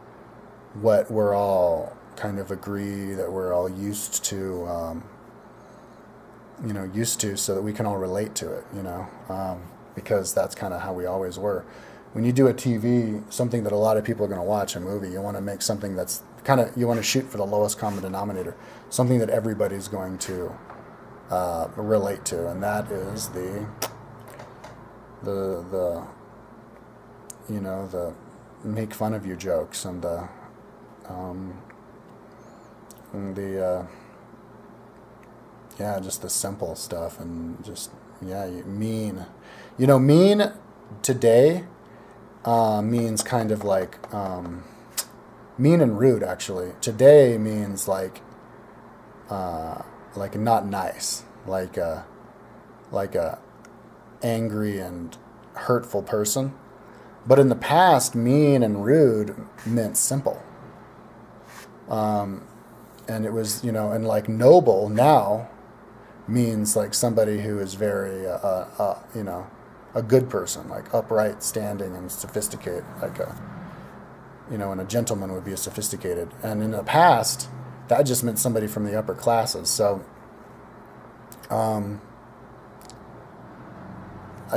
what we're all kind of agree that we're all used to, so that we can all relate to it, because that's kind of how we always were. When you do a TV, something that a lot of people are going to watch, a movie, you want to make something that's you want to shoot for the lowest common denominator, something that everybody's going to relate to, and that is the make fun of you jokes, and the just the simple stuff, and just mean today means kind of like mean and rude. Actually, today means like not nice, like a angry and hurtful person. But in the past, mean and rude meant simple. And it was, and like noble now means like somebody who is very, a good person, like upright, standing, and sophisticated, like and a gentleman would be a sophisticated. And in the past, that just meant somebody from the upper classes. So, I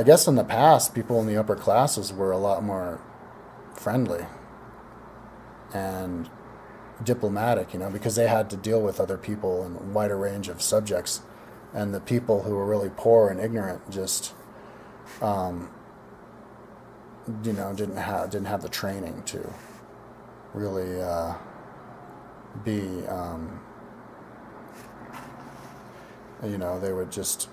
guess in the past, people in the upper classes were a lot more friendly and diplomatic, because they had to deal with other people in a wider range of subjects. And the people who were really poor and ignorant just, didn't have the training to really be, they would just,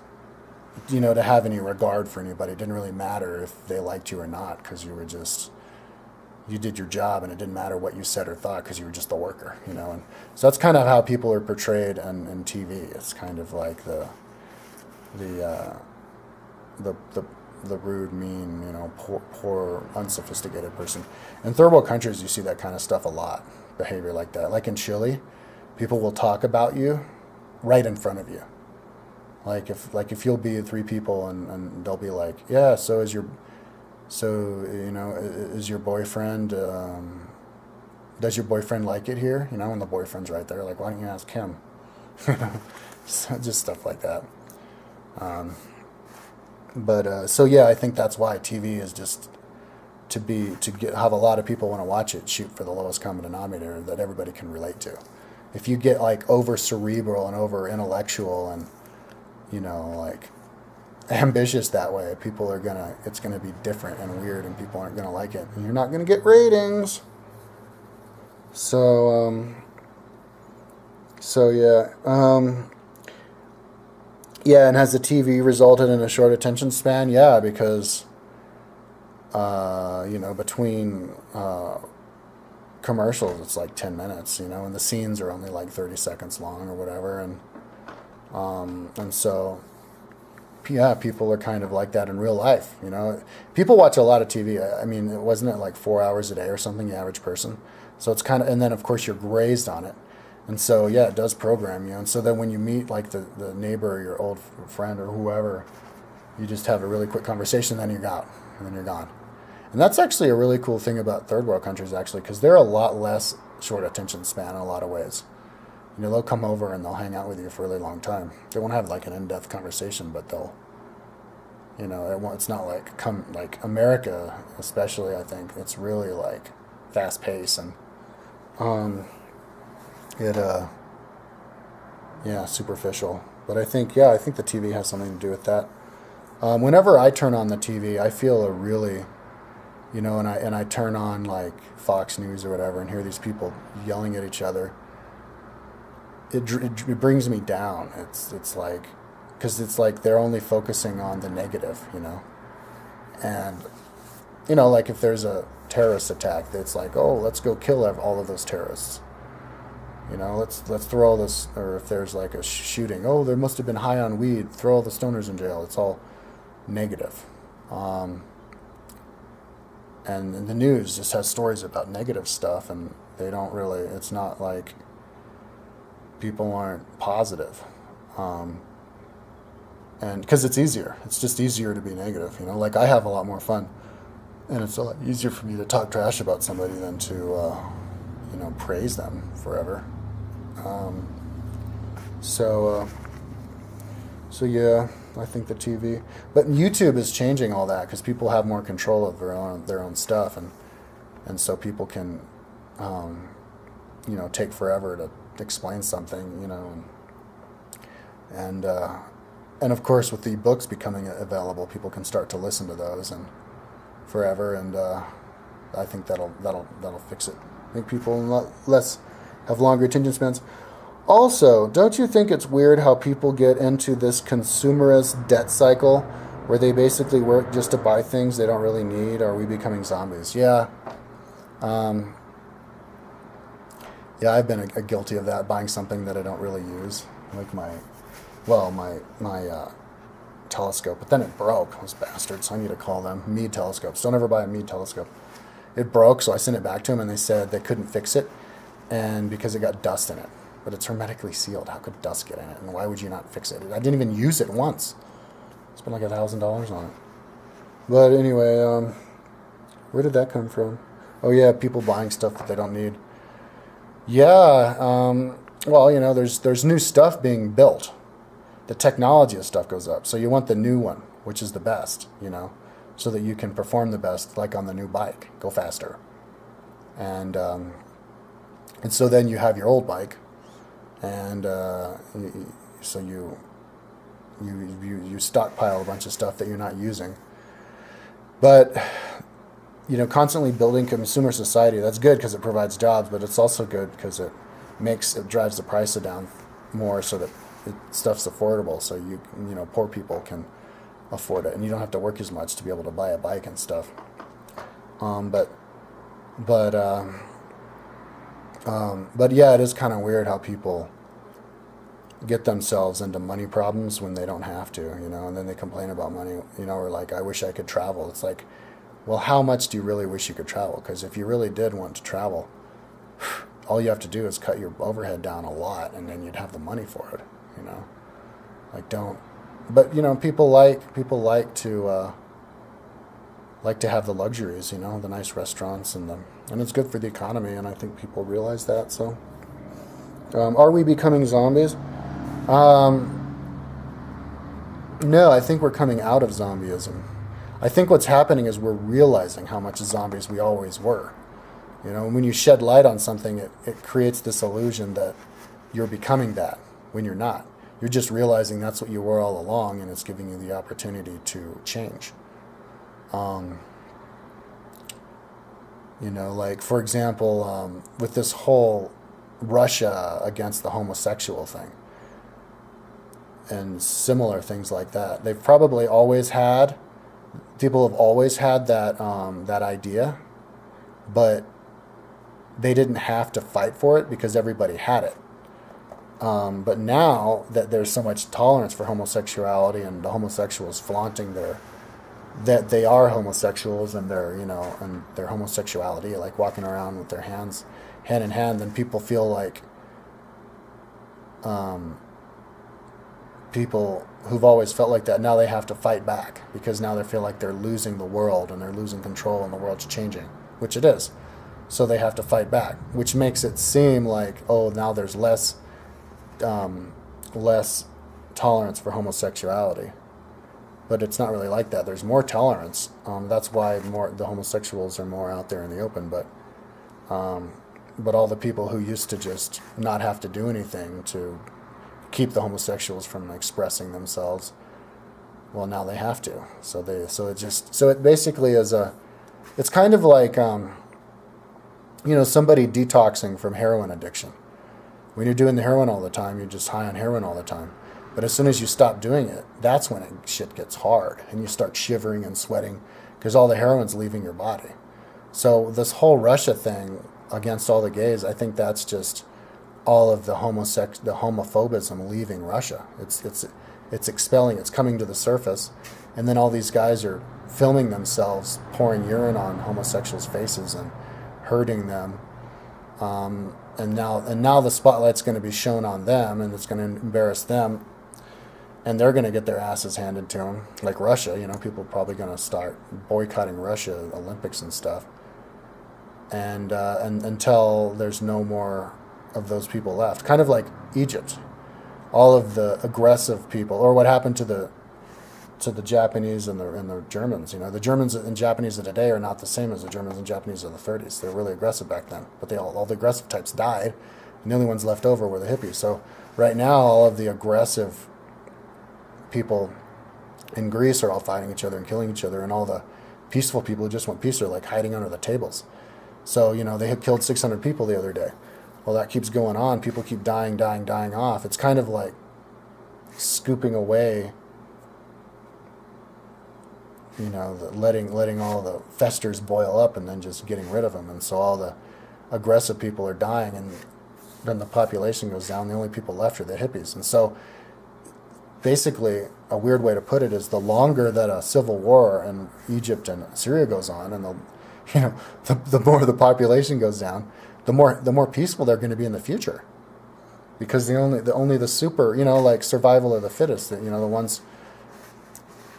to have any regard for anybody. It didn't really matter if they liked you or not, because you did your job, and it didn't matter what you said or thought, because you were just the worker, And so that's kind of how people are portrayed in TV. It's kind of like the rude, mean, poor, unsophisticated person. In third world countries, you see that kind of stuff a lot, behavior like that. Like in Chile, people will talk about you right in front of you. Like if you'll be three people and they'll be like, yeah, is your boyfriend, does your boyfriend like it here? And the boyfriend's right there, like, why don't you ask him? So just stuff like that. I think that's why TV is just have a lot of people want to watch it, shoot for the lowest common denominator that everybody can relate to. If you get like over cerebral and over intellectual and like ambitious that way, it's gonna be different and weird, and people aren't gonna like it, and you're not gonna get ratings. So and has the TV resulted in a short attention span? Yeah, because between commercials it's like 10 minutes, and the scenes are only like 30 seconds long or whatever, and so people are kind of like that in real life. People watch a lot of TV. I mean, wasn't it like 4 hours a day or something, the average person? So it's kind of, and then of course you're grazed on it, and so it does program you. And so then when you meet like the neighbor or your old friend or whoever, you just have a really quick conversation, then you're out, and then you're gone. And that's actually a really cool thing about third world countries, actually, because they're a lot less short attention span in a lot of ways. They'll come over and they'll hang out with you for a really long time. They won't have like an in-depth conversation, but they'll, it's not like America, especially. I think it's really like fast paced and superficial. But I think the TV has something to do with that. Whenever I turn on the TV, I feel a really, and I turn on like Fox News or whatever and hear these people yelling at each other. It brings me down. It's like, because it's like they're only focusing on the negative, and like if there's a terrorist attack, it's like, oh, let's go kill all of those terrorists. Let's throw all this, or if there's like a shooting, oh, there must have been high on weed, throw all the stoners in jail. It's all negative. And the news just has stories about negative stuff, and they don't really, it's not like people aren't positive. And because it's easier. It's just easier to be negative, like I have a lot more fun, and it's a lot easier for me to talk trash about somebody than to, praise them forever. So yeah, I think the TV, but YouTube is changing all that because people have more control of their own stuff, and so people can, take forever to explain something, and of course with the books becoming available, people can start to listen to those and forever, and I think that'll fix it. Make people have longer attention spans. Also, don't you think it's weird how people get into this consumerist debt cycle where they basically work just to buy things they don't really need? Are we becoming zombies? Yeah. Yeah, I've been guilty of that, buying something that I don't really use. Like my telescope. But then it broke, those bastards. I need to call them. Meade telescopes. Don't ever buy a Meade telescope. It broke, so I sent it back to them, and they said they couldn't fix it, and because it got dust in it. But it's hermetically sealed. How could dust get in it? And why would you not fix it? I didn't even use it once. Spent like $1,000 on it. But anyway, where did that come from? Oh yeah, people buying stuff that they don't need. Yeah, well, there's new stuff being built. The technology of stuff goes up. So you want the new one, which is the best, so that you can perform the best, like on the new bike, go faster. And so then you have your old bike, and so you stockpile a bunch of stuff that you're not using. But constantly building consumer society, that's good because it provides jobs, but it's also good because it drives the price down more so that stuff's affordable, so poor people can afford it, and you don't have to work as much to be able to buy a bike and stuff. But yeah, it is kind of weird how people get themselves into money problems when they don't have to, and then they complain about money, or like, I wish I could travel. It's like, well, how much do you really wish you could travel? Because if you really did want to travel, all you have to do is cut your overhead down a lot, and then you'd have the money for it, Like, don't. But people like to have the luxuries, the nice restaurants and it's good for the economy, and I think people realize that. So, are we becoming zombies? No, I think we're coming out of zombieism. I think what's happening is we're realizing how much zombies we always were. When you shed light on something, it creates this illusion that you're becoming that when you're not. You're just realizing that's what you were all along, and it's giving you the opportunity to change. Like, for example, with this whole Russia against the homosexual thing and similar things like that, they've probably always had, people have always had that idea, but they didn't have to fight for it because everybody had it. But now that there's so much tolerance for homosexuality, and the homosexuals flaunting that they are homosexuals and their homosexuality, like walking around with their hands hand in hand, then people feel like people who've always felt like that, now they have to fight back because now they feel like they're losing the world and they're losing control and the world's changing, which it is. So they have to fight back, which makes it seem like, oh, now there's less tolerance for homosexuality. But it's not really like that. There's more tolerance. That's why the homosexuals are more out there in the open. But all the people who used to just not have to do anything to keep the homosexuals from expressing themselves, well, now they have to. So it basically is it's kind of like somebody detoxing from heroin addiction. When you're doing the heroin all the time, you're just high on heroin all the time. But as soon as you stop doing it, that's when shit gets hard, and you start shivering and sweating because all the heroin's leaving your body. So this whole Russia thing against all the gays, I think that's just all of the homophobism leaving Russia. It's expelling, it's coming to the surface, and then all these guys are filming themselves pouring urine on homosexuals' faces and hurting them. And now the spotlight's going to be shown on them, and it's going to embarrass them, and they're going to get their asses handed to them. Like Russia, people are probably going to start boycotting Russia Olympics and stuff. and until there's no more of those people left. Kind of like Egypt, all of the aggressive people, or what happened to the Japanese and the Germans. The Germans and Japanese of today are not the same as the Germans and Japanese of the 30s. They're really aggressive back then, but all the aggressive types died, and the only ones left over were the hippies. So right now, all of the aggressive people in Greece are all fighting each other and killing each other, and all the peaceful people who just want peace are like hiding under the tables. So they had killed 600 people the other day. Well, that keeps going on. People keep dying off. It's kind of like scooping away, letting all the festers boil up and then just getting rid of them. And so all the aggressive people are dying, and then the population goes down. The only people left are the hippies. And so basically, a weird way to put it is the longer that a civil war in Egypt and Syria goes on, and the more the population goes down, the more peaceful they're going to be in the future, because the super, like survival of the fittest, the ones,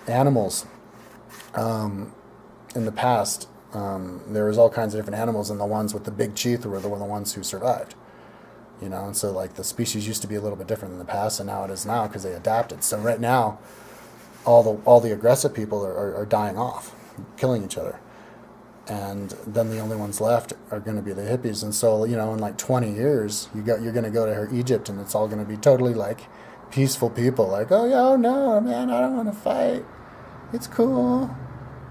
animals, in the past, there was all kinds of different animals, and the ones with the big teeth were the ones who survived, and so like the species used to be a little bit different in the past, and now it is now because they adapted. So right now, all the aggressive people are dying off, killing each other. And then the only ones left are going to be the hippies. And so, in like 20 years, you're going to go to Egypt, and it's all going to be totally like peaceful people. Like, oh, yeah, oh, no, man, I don't want to fight. It's cool.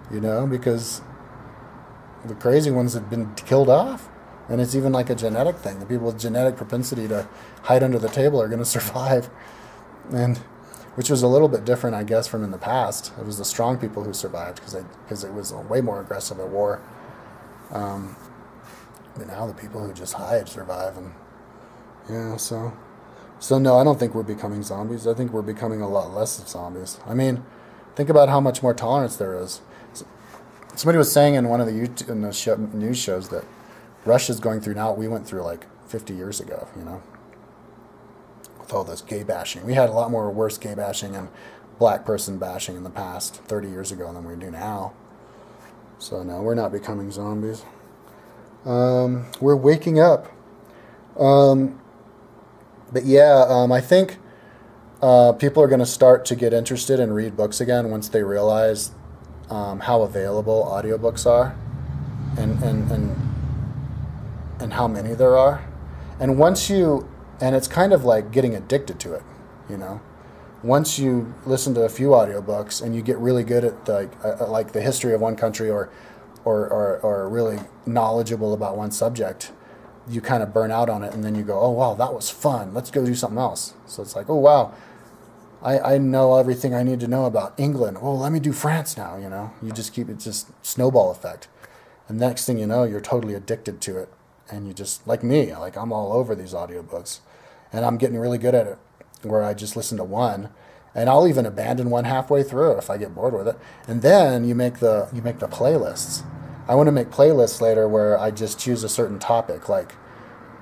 Because the crazy ones have been killed off. And it's even like a genetic thing. The people with genetic propensity to hide under the table are going to survive. And which was a little bit different, I guess, from in the past. It was the strong people who survived because it was way more aggressive at war. But now the people who just hide survive, and so no, I don't think we're becoming zombies. I think we're becoming a lot less of zombies. I mean, think about how much more tolerance there is. Somebody was saying in one of the news shows that Russia's going through now what we went through like 50 years ago. With all this gay bashing. We had a lot more worse gay bashing and black person bashing in the past 30 years ago than we do now. So no, we're not becoming zombies. We're waking up. But yeah, I think people are going to start to get interested and read books again once they realize how available audiobooks are and how many there are. And it's kind of like getting addicted to it, Once you listen to a few audiobooks and you get really good at like the history of one country or really knowledgeable about one subject, you kind of burn out on it, and then you go, oh wow, that was fun. Let's go do something else. So it's like, oh wow, I know everything I need to know about England. Well, let me do France now. You just keep it, just snowball effect, and next thing you know, you're totally addicted to it. And you just, like me, like I'm all over these audiobooks, and I'm getting really good at it, where I just listen to one, and I'll even abandon one halfway through if I get bored with it. And then you make the playlists. I want to make playlists later where I just choose a certain topic, like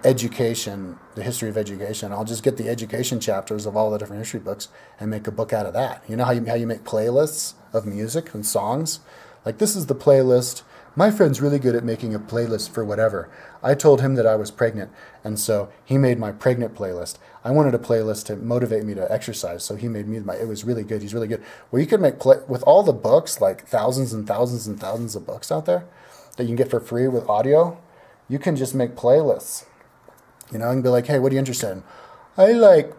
education, the history of education. I'll just get the education chapters of all the different history books and make a book out of that. You know how you make playlists of music and songs? Like, this is the playlist. My friend's really good at making a playlist for whatever. I told him that I was pregnant, and so he made my pregnant playlist. I wanted a playlist to motivate me to exercise, so he made me it was really good. He's really good. Well, you could make with all the books, like thousands and thousands and thousands of books out there that you can get for free with audio. You can just make playlists. And be like, hey, what are you interested in? I like,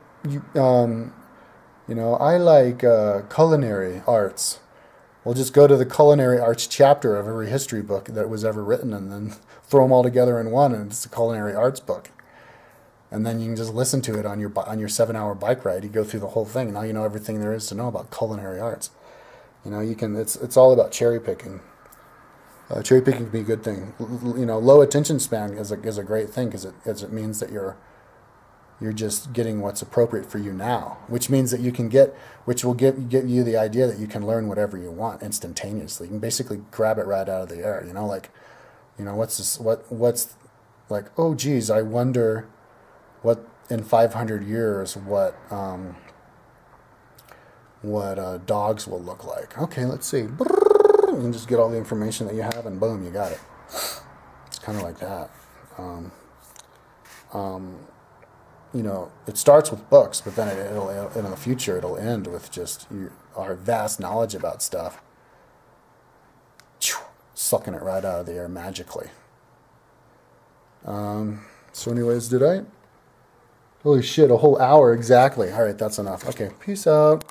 culinary arts. We'll just go to the culinary arts chapter of every history book that was ever written, and then throw them all together in one, and it's a culinary arts book. And then you can just listen to it on your 7-hour bike ride. You go through the whole thing, and now you know everything there is to know about culinary arts. You can. It's all about cherry picking. Cherry picking can be a good thing. Low attention span is a great thing because it means that you're just getting what's appropriate for you now, which means that which will give you the idea that you can learn whatever you want instantaneously. You can basically grab it right out of the air. What's this? What's like? Oh, geez, I wonder what in 500 years what dogs will look like. Okay, let's see. You can just get all the information that you have, and boom, you got it. kind of like that. It starts with books, but then it'll in the future it'll end with just our vast knowledge about stuff, sucking it right out of the air magically. So anyways, holy shit, a whole hour exactly. All right, that's enough. Okay, peace out.